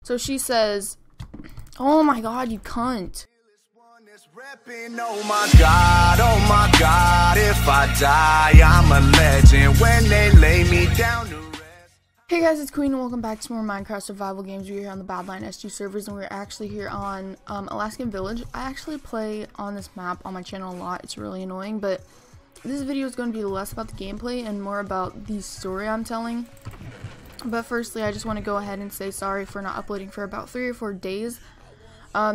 So she says, "Oh my god, you cunt." Oh my god, if I die, I'm a legend when they lay me down to rest. Hey guys, it's Queeennn and welcome back to more Minecraft survival games. We're here on the Badline S2 servers and we're actually here on Alaskan Village. I actually play on this map on my channel a lot. It's really annoying, but this video is going to be less about the gameplay and more about the story I'm telling. But firstly, I just want to go ahead and say sorry for not uploading for about 3 or 4 days.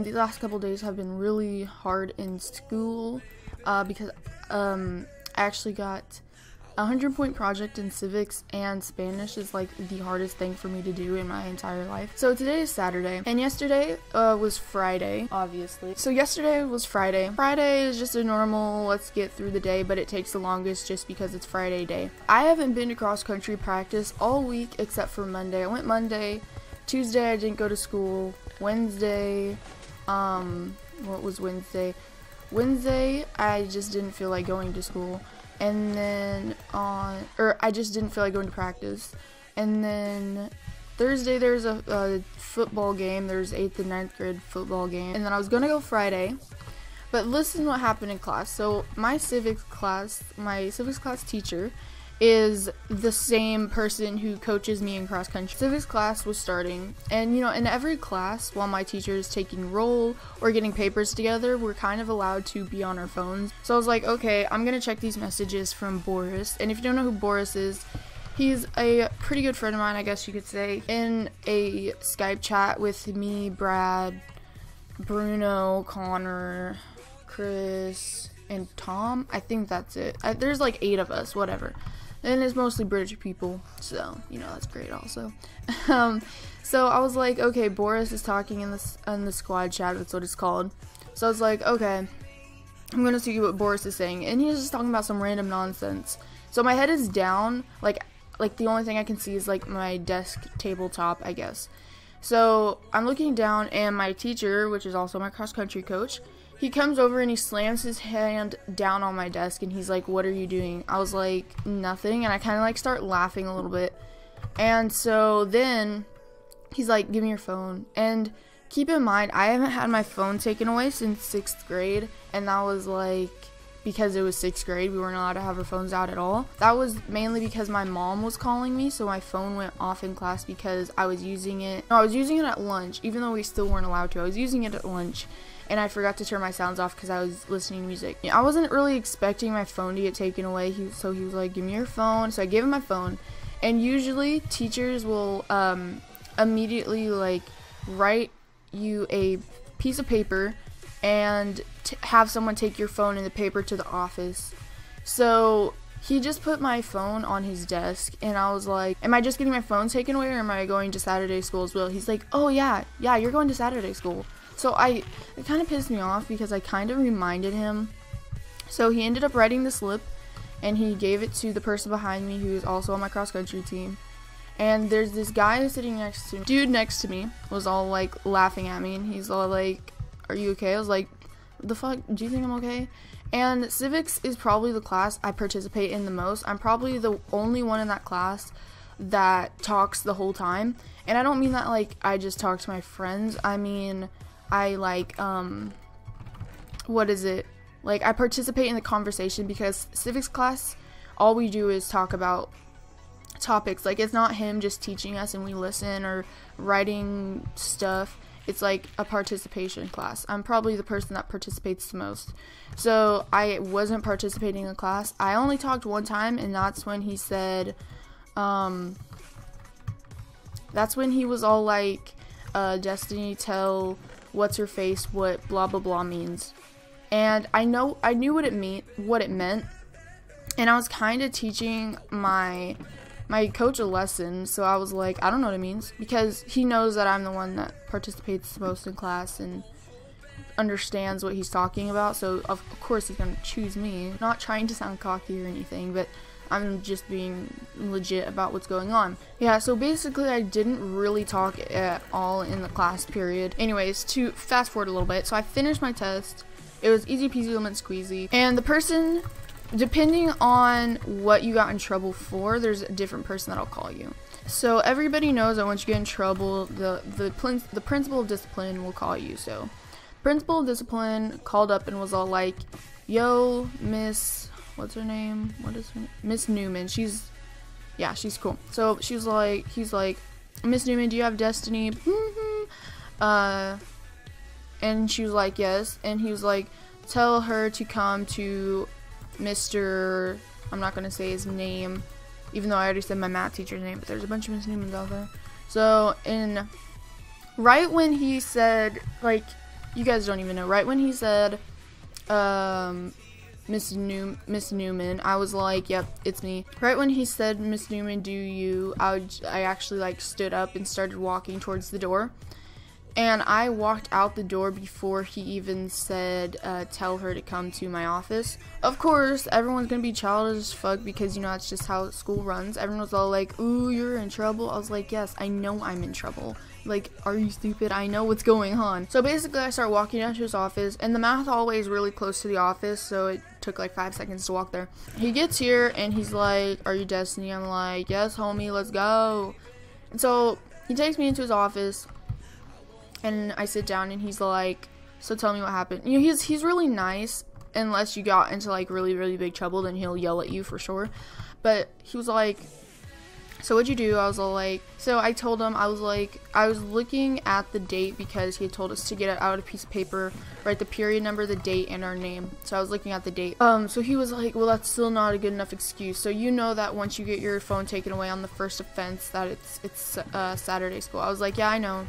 These last couple days have been really hard in school because I actually got a 100-point project in civics, and Spanish is like the hardest thing for me to do in my entire life. So today is Saturday, and yesterday was Friday, obviously. So yesterday was Friday. Friday is just a normal, let's get through the day, but it takes the longest just because it's Friday day. I haven't been to cross-country practice all week except for Monday. I went Monday. Tuesday I didn't go to school. Wednesday, what was Wednesday? Wednesday I just didn't feel like going to school. And then I just didn't feel like going to practice. And then Thursday there's a football game. There's 8th and 9th grade football game. And then I was gonna go Friday. But listen what happened in class. So my civics class teacher is the same person who coaches me in cross country. Civics class was starting, and you know, in every class while my teacher is taking roll or getting papers together, we're kind of allowed to be on our phones. So I was like, okay, I'm gonna check these messages from Boris. And if you don't know who Boris is, he's a pretty good friend of mine, I guess you could say, in a Skype chat with me, Brad, Bruno, Connor, Chris, and Tom. I think that's it. There's like 8 of us, whatever. And it's mostly British people, so, you know, that's great also. So I was like, okay, Boris is talking in the squad chat, that's what it's called. So I was like, okay, I'm gonna see what Boris is saying. And he's just talking about some random nonsense. So my head is down, like the only thing I can see is like my desk tabletop, I guess. So I'm looking down, and my teacher, which is also my cross-country coach, he comes over and he slams his hand down on my desk and he's like, "What are you doing?" I was like, "Nothing." And I kind of like start laughing a little bit. And so then he's like, "Give me your phone." And keep in mind, I haven't had my phone taken away since 6th grade. And that was like because it was 6th grade. We weren't allowed to have our phones out at all. That was mainly because my mom was calling me. So my phone went off in class because I was using it. No, I was using it at lunch, even though we still weren't allowed to. I was using it at lunch. And I forgot to turn my sounds off because I was listening to music. I wasn't really expecting my phone to get taken away, so he was like, "Give me your phone." So I gave him my phone. And usually teachers will immediately like write you a piece of paper and have someone take your phone and the paper to the office. So he just put my phone on his desk, and I was like, "Am I just getting my phone taken away, or am I going to Saturday school as well?" He's like, "Oh yeah, you're going to Saturday school." So it kind of pissed me off because I kind of reminded him. So he ended up writing the slip, and he gave it to the person behind me who is also on my cross-country team. And there's this guy sitting next to me. Dude next to me was all like laughing at me, and he's all like, "Are you okay?" I was like, "The fuck? Do you think I'm okay?" And civics is probably the class I participate in the most. I'm probably the only one in that class that talks the whole time. And I don't mean that like I just talk to my friends. I mean, I like, what is it? Like, I participate in the conversation because civics class, all we do is talk about topics. Like, it's not him just teaching us and we listen or writing stuff. It's like a participation class. I'm probably the person that participates the most. So I wasn't participating in the class. I only talked one time, and that's when he said, that's when he was all like, Destiny, tell what's her face what blah blah blah means. And I knew what it meant, and I was kind of teaching my coach a lesson. So I was like, I don't know what it means, because he knows that I'm the one that participates the most in class and understands what he's talking about, so of course he's gonna choose me. Not trying to sound cocky or anything, but I'm just being legit about what's going on. Yeah, so basically I didn't really talk at all in the class period. Anyways, to fast forward a little bit, so I finished my test. It was easy peasy lemon squeezy. And the person, depending on what you got in trouble for, there's a different person that'll call you. So everybody knows that once you get in trouble, the principal of discipline will call you. So principal of discipline called up and was all like, yo, Miss, what's her name? What is her name? Miss Newman. She's cool. So he's like, Miss Newman, do you have Destiny? And she was like, yes. And he was like, tell her to come to Mr. I'm not gonna say his name, even though I already said my math teacher's name, but there's a bunch of Miss Newmans out there. So right when he said, like, you guys don't even know, right when he said Miss Newman, I was like, yep, it's me. Right when he said, Miss Newman, do you, I actually like stood up and started walking towards the door. And I walked out the door before he even said, tell her to come to my office. Of course, everyone's gonna be childish as fuck because, you know, that's just how school runs. Everyone was all like, ooh, you're in trouble. I was like, yes, I know I'm in trouble. Like, are you stupid? I know what's going on. So basically, I start walking down to his office, and the math hallway is really close to the office, so it took like 5 seconds to walk there. He gets here, and he's like, are you Destiny? I'm like, yes, homie, let's go. And so he takes me into his office, and I sit down, and he's like, so tell me what happened. You know, he's really nice, unless you got into like really, really big trouble, then he'll yell at you for sure. But he was like, so what'd you do? I was all like, so I told him, I was like, I was looking at the date because he had told us to get it out a piece of paper, write the period number, the date, and our name. So I was looking at the date. So he was like, well, that's still not a good enough excuse. So you know that once you get your phone taken away on the first offense that it's Saturday school. I was like, yeah, I know.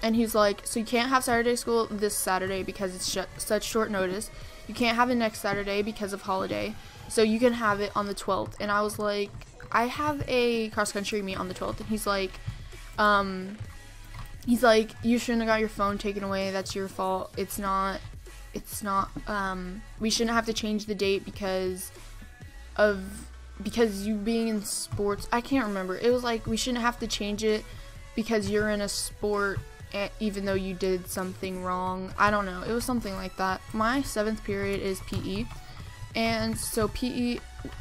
And he's like, so you can't have Saturday school this Saturday because it's such short notice. You can't have it next Saturday because of holiday. So you can have it on the 12th. And I was like, I have a cross-country meet on the 12th. And he's like, you shouldn't have got your phone taken away. That's your fault. It's not, we shouldn't have to change the date because you being in sports. I can't remember. It was like, we shouldn't have to change it because you're in a sport even though you did something wrong. I don't know. It was something like that. My 7th period is PE. And so PE,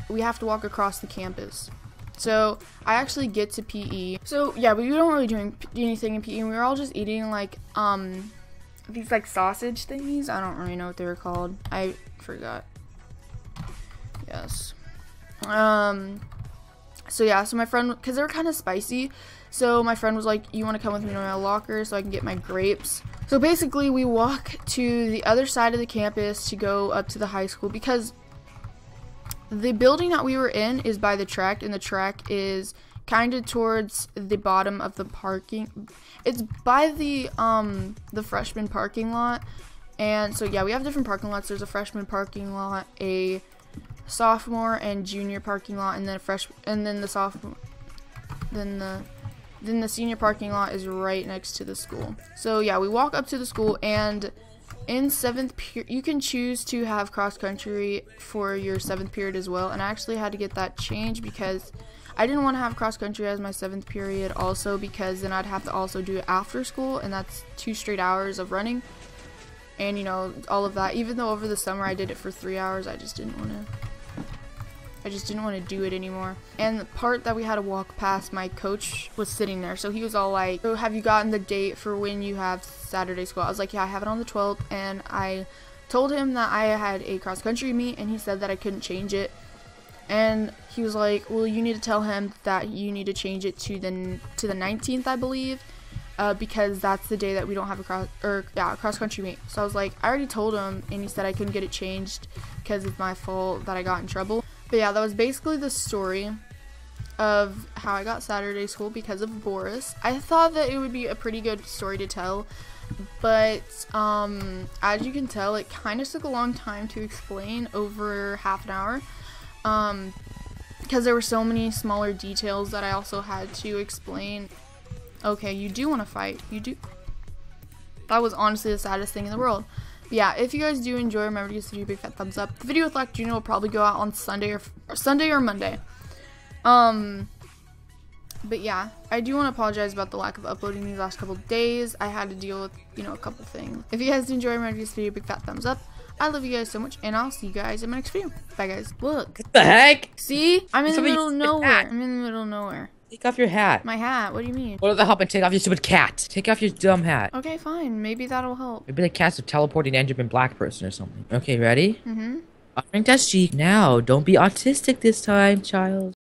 we have to walk across the campus. So I actually get to PE. So yeah, but we don't really do anything in PE. And we were all just eating like these like sausage thingies. I don't really know what they were called. I forgot. Yes. So yeah, so my friend, because they were kind of spicy, so my friend was like, you want to come with me to my locker so I can get my grapes? So basically we walk to the other side of the campus to go up to the high school because the building that we were in is by the track, and the track is kind of towards the bottom of the parking. It's by the freshman parking lot. And so yeah, we have different parking lots. There's a freshman parking lot, a sophomore and junior parking lot, and then then the senior parking lot is right next to the school. So yeah, we walk up to the school, and in 7th period, you can choose to have cross country for your 7th period as well. And I actually had to get that changed because I didn't want to have cross country as my 7th period also, because then I'd have to also do it after school, and that's 2 straight hours of running. And you know, all of that. Even though over the summer I did it for 3 hours, I just didn't want to do it anymore. And the part that we had to walk past, my coach was sitting there, so he was all like, so have you gotten the date for when you have Saturday school? I was like, yeah, I have it on the 12th. And I told him that I had a cross country meet, and he said that I couldn't change it. And he was like, well, you need to tell him that you need to change it to the 19th, I believe, because that's the day that we don't have a cross country meet. So I was like, I already told him, and he said I couldn't get it changed because it's my fault that I got in trouble. But yeah, that was basically the story of how I got Saturday school because of Boris. I thought that it would be a pretty good story to tell, but as you can tell, it kind of took a long time to explain, over half an hour, because there were so many smaller details that I also had to explain. Okay, you do want to fight. You do. That was honestly the saddest thing in the world. But yeah, if you guys do enjoy, remember to give this video a big fat thumbs up. The video with Black Junior will probably go out on Sunday or Monday. But yeah, I do want to apologize about the lack of uploading these last couple of days. I had to deal with, you know, a couple things. If you guys enjoy, remember to give this video a big fat thumbs up. I love you guys so much, and I'll see you guys in my next video. Bye, guys. Look. What the heck? See? I'm in the middle of nowhere. I'm in the middle of nowhere. Take off your hat. My hat? What do you mean? What the help and take off your stupid cat. Take off your dumb hat. Okay, fine. Maybe that'll help. Maybe the cat's a teleporting Enderman black person or something. Okay, ready? Mm-hmm. Offering test cheek. Now, don't be autistic this time, child.